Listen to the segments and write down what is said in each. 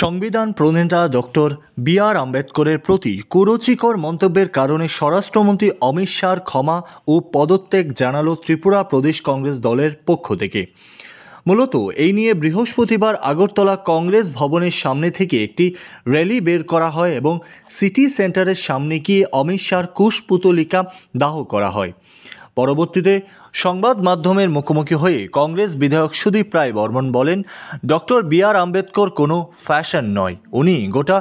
সংবিধান প্রণেতা doctor B.R.. আম্বেদকরের প্রতি কুরুচিকর মন্তব্যের কারণে স্বরাষ্ট্রমন্ত্রী অমিত শাহর ক্ষমা ও পদত্যাগ জানালো ত্রিপুরা প্রদেশ কংগ্রেস দলের পক্ষ থেকে। মূলত এই নিয়ে বৃহস্পতিবার আগরতলা কংগ্রেস ভবনের সামনে থেকে একটি র্যালি বের করা হয় এবং সিটি সেন্টারের সামনে গিয়ে অমিত শাহর কুশপুতলিকা দাহ করা হয়। পরবর্তীতে সংবাদ মাধ্যমের মুখোমুখি হয়ে কংগ্রেস বিধায়ক সুদীপ রায় বর্মন বলেন, ডক্টর বি.আর. আম্বেদকর কোনো ফ্যাশন নয়, উনি গোটা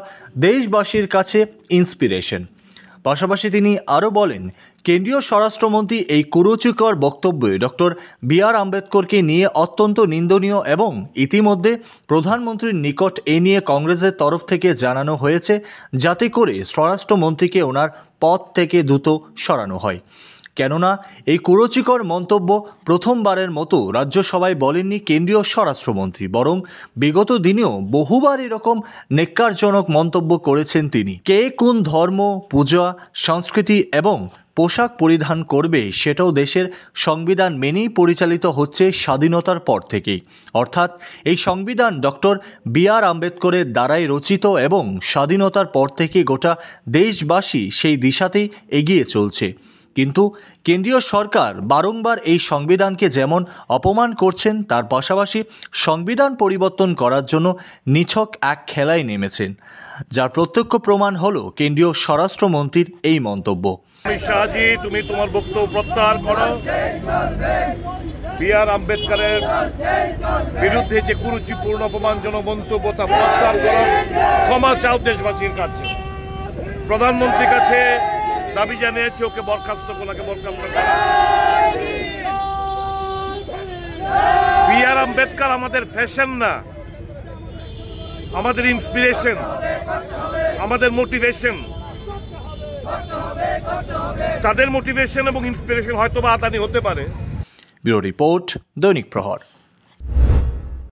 দেশবাসীর কাছে ইন্সপিরেশন। পাশাপাশি তিনি আরও বলেন, কেন্দ্রীয় স্বরাষ্ট্রমন্ত্রী এই কুরুচিকর বক্তব্যে ডক্টর বি.আর. আম্বেদকরকে নিয়ে অত্যন্ত নিন্দনীয় এবং ইতিমধ্যে প্রধানমন্ত্রীর নিকট এ নিয়ে কংগ্রেসের তরফ থেকে জানানো হয়েছে, যাতে করে স্বরাষ্ট্রমন্ত্রীকে ওনার পদ থেকে দ্রুত সরানো হয়। কেননা এই কুরুচিকর মন্তব্য প্রথমবারের মতো রাজ্যসভায় বলেননি কেন্দ্রীয় স্বরাষ্ট্রমন্ত্রী, বরং বিগত দিনেও বহুবার এরকম নেক্কারজনক মন্তব্য করেছেন তিনি। কে কোন ধর্ম, পূজা, সংস্কৃতি এবং পোশাক পরিধান করবে সেটাও দেশের সংবিধান মেনেই পরিচালিত হচ্ছে স্বাধীনতার পর থেকেই। অর্থাৎ এই সংবিধান ডক্টর বি.আর. আম্বেদকরের দ্বারাই রচিত এবং স্বাধীনতার পর থেকে গোটা দেশবাসী সেই দিশাতেই এগিয়ে চলছে। কিন্তু কেন্দ্রীয় সরকার বারংবার এই সংবিধানকে যেমন অপমান করছেন, তার পাশাপাশি সংবিধান পরিবর্তন করার জন্য নিছক এক খেলায় নেমেছেন, যার প্রত্যক্ষ প্রমাণ হলো কেন্দ্রীয় স্বরাষ্ট্রমন্ত্রীর এই মন্তব্য। শাহজি, তুমি তোমার বক্তব্য প্রত্যাহার করো। বি.আর. আম্বেদকরের বিরুদ্ধে যে কুরুচিপূর্ণ অপমানজনক মন্তব্য তা প্রত্যাহার করো। ক্ষমা চাও দেশবাসীর কাছে, প্রধানমন্ত্রীর কাছে দাবি জানিয়েছে ওকে বরখাস্ত করা। বি.আর. আম্বেদকর আমাদের ফ্যাশন না, আমাদের ইন্সপিরেশন, আমাদের মোটিভেশন। তাদের মোটিভেশন এবং ইন্সপিরেশন হয়তো বা আদানি হতে পারে। ব্যুরো রিপোর্ট, দৈনিক প্রহর।